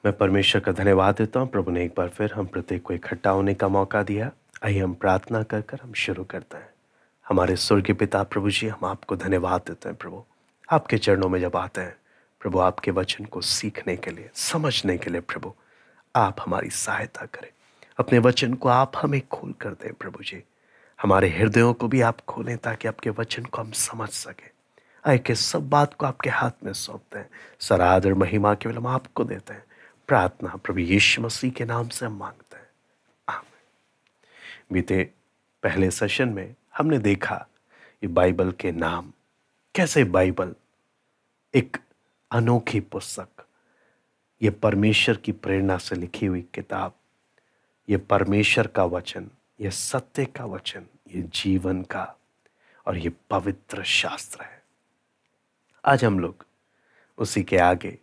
मैं परमेश्वर का धन्यवाद देता हूँ। प्रभु ने एक बार फिर हम प्रत्येक को इकट्ठा होने का मौका दिया। आइए हम प्रार्थना कर कर हम शुरू करते हैं। हमारे स्वर्गीय पिता प्रभु जी, हम आपको धन्यवाद देते हैं। प्रभु आपके चरणों में जब आते हैं प्रभु, आपके वचन को सीखने के लिए, समझने के लिए प्रभु आप हमारी सहायता करें। अपने वचन को आप हमें खोल कर दें प्रभु जी। हमारे हृदयों को भी आप खोलें ताकि आपके वचन को हम समझ सकें। आए के सब बात को आपके हाथ में सौंपते हैं। सराध और महिमा केवल हम आपको देते हैं। प्रार्थना प्रभु यीशु मसीह के नाम से हम मांगते हैं, आमीन। बीते पहले सेशन में हमने देखा ये बाइबल के नाम, कैसे बाइबल एक अनोखी पुस्तक, ये परमेश्वर की प्रेरणा से लिखी हुई किताब, ये परमेश्वर का वचन, ये सत्य का वचन, ये जीवन का और ये पवित्र शास्त्र है। आज हम लोग उसी के आगे,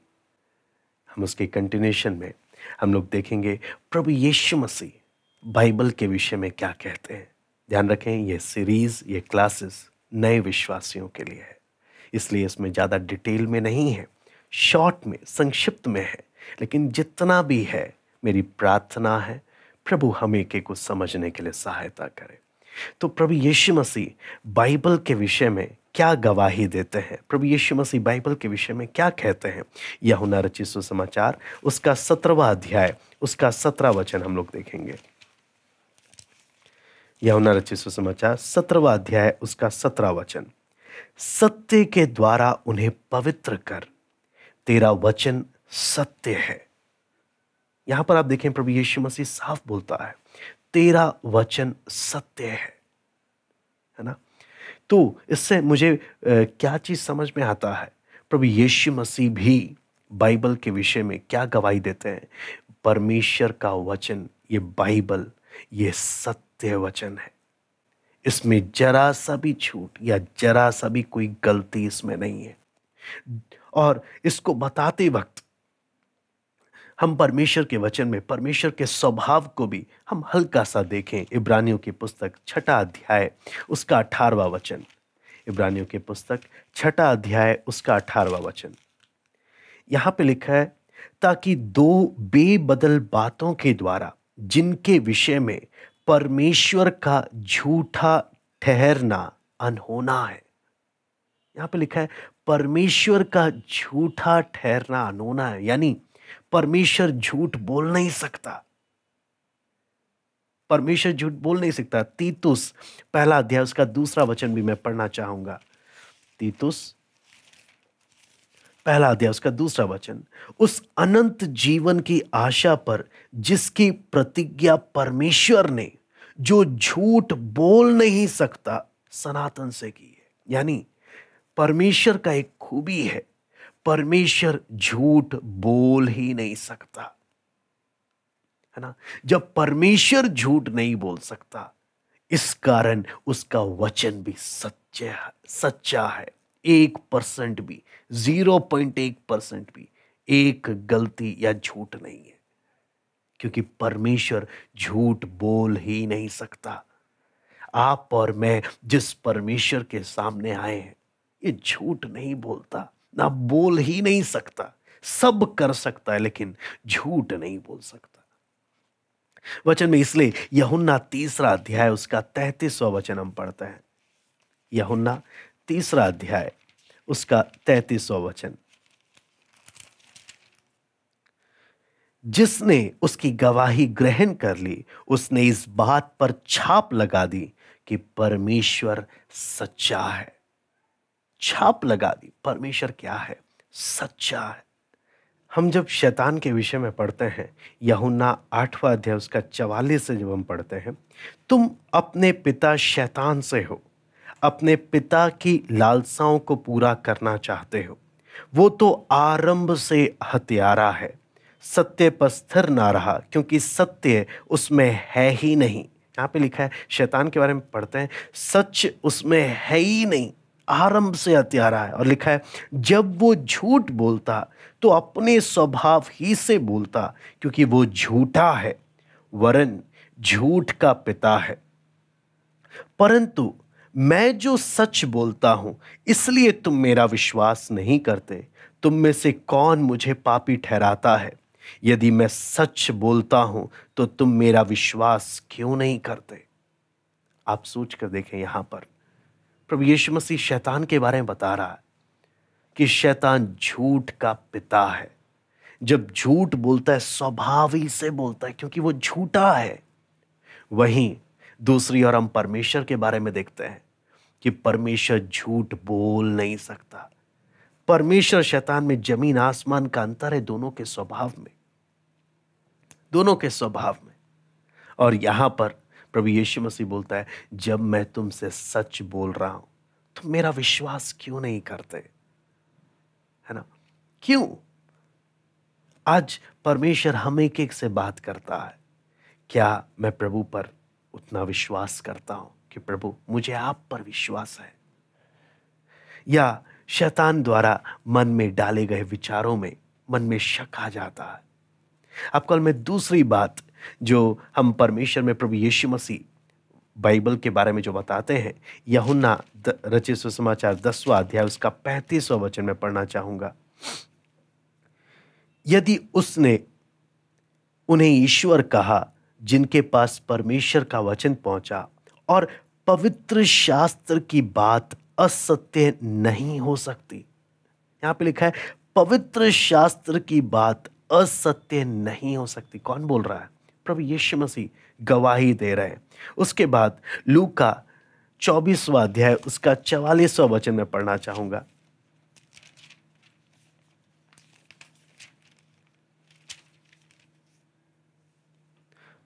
हम उसके कंटिन्यूशन में हम लोग देखेंगे प्रभु यीशु मसीह बाइबल के विषय में क्या कहते हैं। ध्यान रखें, ये सीरीज, ये क्लासेस नए विश्वासियों के लिए है, इसलिए इसमें ज़्यादा डिटेल में नहीं है, शॉर्ट में, संक्षिप्त में है। लेकिन जितना भी है, मेरी प्रार्थना है प्रभु हमें एक को समझने के लिए सहायता करे। तो प्रभु यीशु मसीह बाइबल के विषय में क्या गवाही देते हैं, प्रभु यीशु मसीह बाइबल के विषय में क्या कहते हैं। यूहन्ना रचित सुसमाचार उसका 17वां अध्याय उसका 17वां वचन हम लोग देखेंगे। यूहन्ना रचित सुसमाचार 17वां अध्याय उसका 17वां वचन। सत्य के द्वारा उन्हें पवित्र कर, तेरा वचन सत्य है। यहां पर आप देखें प्रभु यीशु मसीह साफ बोलता है, तेरा वचन सत्य है ना। तो इससे मुझे क्या चीज समझ में आता है, प्रभु यीशु मसीह भी बाइबल के विषय में क्या गवाही देते हैं। परमेश्वर का वचन, ये बाइबल, ये सत्य वचन है। इसमें जरा सा भी छूट या जरा सा भी कोई गलती इसमें नहीं है। और इसको बताते वक्त हम परमेश्वर के वचन में परमेश्वर के स्वभाव को भी हम हल्का सा देखें। इब्रानियों की पुस्तक 6ठा अध्याय उसका 18वां वचन। इब्रानियों की पुस्तक 6ठा अध्याय उसका 18वां वचन। यहां पे लिखा है, ताकि दो बेबदल बातों के द्वारा जिनके विषय में परमेश्वर का झूठा ठहरना अनहोना है। यहां पे लिखा है परमेश्वर का झूठा ठहरना अनहोना है, यानी परमेश्वर झूठ बोल नहीं सकता। परमेश्वर झूठ बोल नहीं सकता। तीतुस पहला अध्याय उसका 2रा वचन भी मैं पढ़ना चाहूंगा। तीतुस पहला अध्याय उसका 2रा वचन। उस अनंत जीवन की आशा पर जिसकी प्रतिज्ञा परमेश्वर ने, जो झूठ बोल नहीं सकता, सनातन से की है। यानी परमेश्वर का एक खूबी है, परमेश्वर झूठ बोल ही नहीं सकता, है ना। जब परमेश्वर झूठ नहीं बोल सकता, इस कारण उसका वचन भी सच्चा है। 1% भी, 0.1% भी एक गलती या झूठ नहीं है, क्योंकि परमेश्वर झूठ बोल ही नहीं सकता। आप और मैं जिस परमेश्वर के सामने आए हैं, ये झूठ नहीं बोलता, ना बोल ही नहीं सकता। सब कर सकता है लेकिन झूठ नहीं बोल सकता। वचन में इसलिए यूहन्ना 3रा अध्याय उसका 33वां वचन हम पढ़ते हैं। यूहन्ना 3रा अध्याय उसका 33वां वचन। जिसने उसकी गवाही ग्रहण कर ली, उसने इस बात पर छाप लगा दी कि परमेश्वर सच्चा है। छाप लगा दी, परमेश्वर क्या है, सच्चा है। हम जब शैतान के विषय में पढ़ते हैं, यूहन्ना 8वां अध्याय उसका 44 से जब हम पढ़ते हैं, तुम अपने पिता शैतान से हो, अपने पिता की लालसाओं को पूरा करना चाहते हो। वो तो आरंभ से हत्यारा है, सत्य पर स्थिर ना रहा, क्योंकि सत्य उसमें है ही नहीं। यहाँ पे लिखा है, शैतान के बारे में पढ़ते हैं, सच उसमें है ही नहीं, आरंभ से हत्यारा है। और लिखा है, जब वो झूठ बोलता तो अपने स्वभाव ही से बोलता, क्योंकि वो झूठा है, वरन झूठ का पिता है। परंतु मैं जो सच बोलता हूं, इसलिए तुम मेरा विश्वास नहीं करते। तुम में से कौन मुझे पापी ठहराता है? यदि मैं सच बोलता हूं तो तुम मेरा विश्वास क्यों नहीं करते? आप सोच कर देखें, यहां पर प्रभु यीशु मसीह शैतान के बारे में बता रहा है कि शैतान झूठ का पिता है। जब झूठ बोलता है स्वभाव ही से बोलता है, क्योंकि वो झूठा है। वहीं दूसरी ओर हम परमेश्वर के बारे में देखते हैं कि परमेश्वर झूठ बोल नहीं सकता। परमेश्वर शैतान में जमीन आसमान का अंतर है, दोनों के स्वभाव में, दोनों के स्वभाव में। और यहां पर प्रभु यीशु मसीह बोलता है, जब मैं तुमसे सच बोल रहा हूं तो मेरा विश्वास क्यों नहीं करते? है ना? क्यों? आज परमेश्वर हम एक एक से बात करता है। क्या मैं प्रभु पर उतना विश्वास करता हूं कि प्रभु मुझे आप पर विश्वास है? या शैतान द्वारा मन में डाले गए विचारों में मन में शक आ जाता है? अब कल में दूसरी बात जो हम परमेश्वर में प्रभु यीशु मसीह बाइबल के बारे में जो बताते हैं, यूहन्ना रचित सुसमाचार 10वां अध्याय उसका 35वां वचन में पढ़ना चाहूंगा। यदि उसने उन्हें ईश्वर कहा जिनके पास परमेश्वर का वचन पहुंचा और पवित्र शास्त्र की बात असत्य नहीं हो सकती। यहां पे लिखा है पवित्र शास्त्र की बात असत्य नहीं हो सकती। कौन बोल रहा है? प्रभु यीशु मसीह गवाही दे रहे हैं। उसके बाद लूका 24वां अध्याय उसका 44वां वचन में पढ़ना चाहूंगा।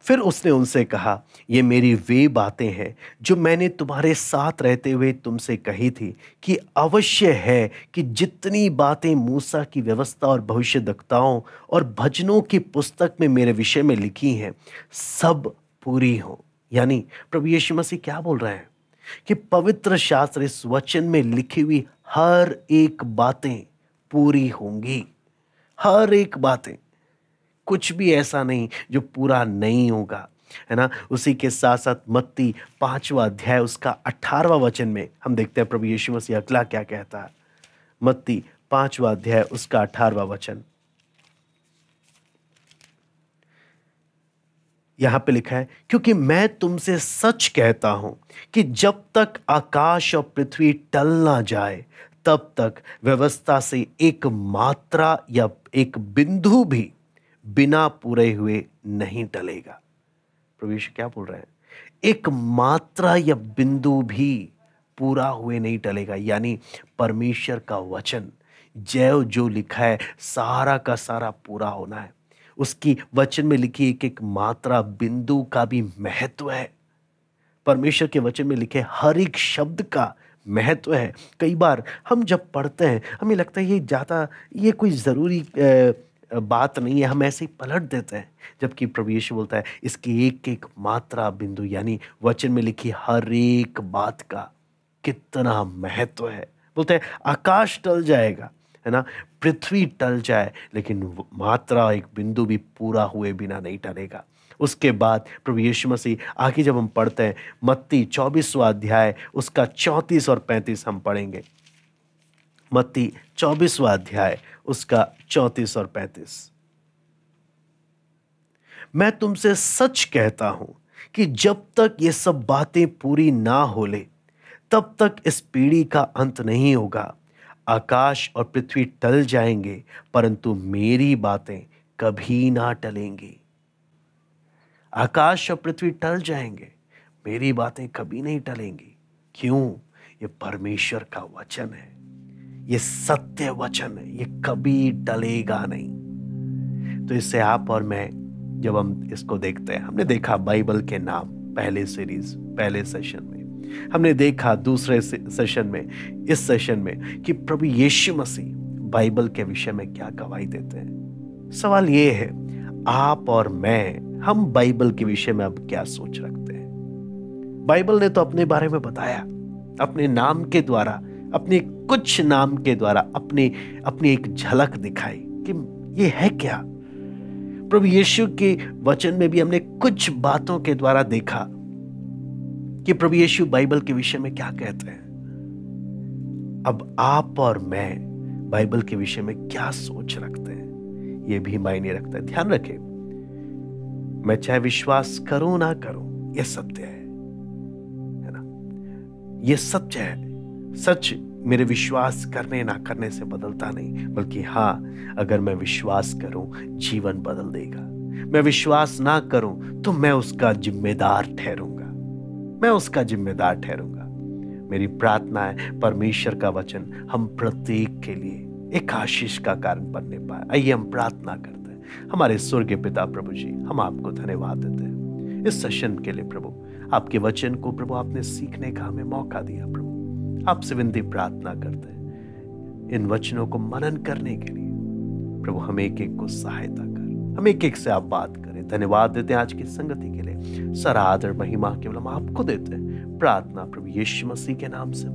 फिर उसने उनसे कहा, ये मेरी वे बातें हैं जो मैंने तुम्हारे साथ रहते हुए तुमसे कही थी कि अवश्य है कि जितनी बातें मूसा की व्यवस्था और भविष्यद्वक्ताओं और भजनों की पुस्तक में मेरे विषय में लिखी हैं सब पूरी हो। यानी प्रभु यीशु मसीह क्या बोल रहे हैं कि पवित्र शास्त्र, इस वचन में लिखी हुई हर एक बातें पूरी होंगी। हर एक बातें, कुछ भी ऐसा नहीं जो पूरा नहीं होगा, है ना। उसी के साथ साथ मत्ती 5वां अध्याय उसका 18वां वचन में हम देखते हैं प्रभु यीशु मसीह अगला क्या कहता है। मत्ती 5वां अध्याय उसका 18वां वचन, यहां पे लिखा है, क्योंकि मैं तुमसे सच कहता हूं कि जब तक आकाश और पृथ्वी टल ना जाए तब तक व्यवस्था से एक मात्रा या एक बिंदु भी बिना पूरे हुए नहीं टलेगा। प्रभु यीशु क्या बोल रहे हैं? एक मात्रा या बिंदु भी पूरा हुए नहीं टलेगा। यानी परमेश्वर का वचन जो लिखा है सारा का सारा पूरा होना है। उसकी वचन में लिखी एक एक मात्रा बिंदु का भी महत्व है। परमेश्वर के वचन में लिखे हर एक शब्द का महत्व है। कई बार हम जब पढ़ते हैं हमें लगता है ये कोई ज़रूरी बात नहीं है, हम ऐसे ही पलट देते हैं। जबकि प्रभु यीशु बोलता है इसकी एक एक मात्रा बिंदु यानी वचन में लिखी हर एक बात का कितना महत्व है। बोलते हैं आकाश टल जाएगा, है ना, पृथ्वी टल जाए, लेकिन मात्रा एक बिंदु भी पूरा हुए बिना नहीं टलेगा। उसके बाद प्रभु यीशु मसीह आगे जब हम पढ़ते हैं मत्ती 24वां अध्याय उसका 34 और 35 हम पढ़ेंगे। मत्ती 24वां अध्याय उसका 34 और 35, मैं तुमसे सच कहता हूं कि जब तक ये सब बातें पूरी ना हो ले तब तक इस पीढ़ी का अंत नहीं होगा। आकाश और पृथ्वी टल जाएंगे परंतु मेरी बातें कभी ना टलेंगी। आकाश और पृथ्वी टल जाएंगे, मेरी बातें कभी नहीं टलेंगी। क्यों? ये परमेश्वर का वचन है, ये सत्य वचन है, ये कभी टलेगा नहीं। तो इससे आप और मैं जब हम इसको देखते हैं, हमने देखा बाइबल के नाम पहले सीरीज पहले सेशन में, हमने देखा दूसरे सेशन में, इस सेशन में कि प्रभु यीशु मसीह बाइबल के विषय में क्या गवाही देते हैं। सवाल ये है आप और मैं, हम बाइबल के विषय में अब क्या सोच रखते हैं? बाइबल ने तो अपने बारे में बताया, अपने नाम के द्वारा, अपने कुछ नाम के द्वारा अपनी एक झलक दिखाई कि ये है क्या। प्रभु यीशु के वचन में भी हमने कुछ बातों के द्वारा देखा कि प्रभु यीशु बाइबल के विषय में क्या कहते हैं। अब आप और मैं बाइबल के विषय में क्या सोच रखते हैं, ये भी मायने रखता है। ध्यान रखें, मैं चाहे विश्वास करूं ना करूं, ये सत्य है ना, ये सत्य है। सच मेरे विश्वास करने ना करने से बदलता नहीं, बल्कि हाँ, अगर मैं विश्वास करूं जीवन बदल देगा। मैं विश्वास ना करूं तो मैं उसका जिम्मेदार ठहरूंगा, मैं उसका जिम्मेदार ठहरूंगा। मेरी प्रार्थना है परमेश्वर का वचन हम प्रत्येक के लिए एक आशीष का कारण बनने पाए। आइए हम प्रार्थना करते हैं। हमारे स्वर्गीय पिता प्रभु जी, हम आपको धन्यवाद देते हैं इस सेशन के लिए प्रभु। आपके वचन को प्रभु आपने सीखने का हमें मौका दिया प्रभु। आपसे विनती प्रार्थना करते हैं इन वचनों को मनन करने के लिए प्रभु हम एक एक को सहायता कर, हम एक एक से आप बात करें। धन्यवाद देते हैं आज की संगति के लिए। सारा आदर महिमा केवल हम आपको देते हैं। प्रार्थना प्रभु यीशु मसीह के नाम से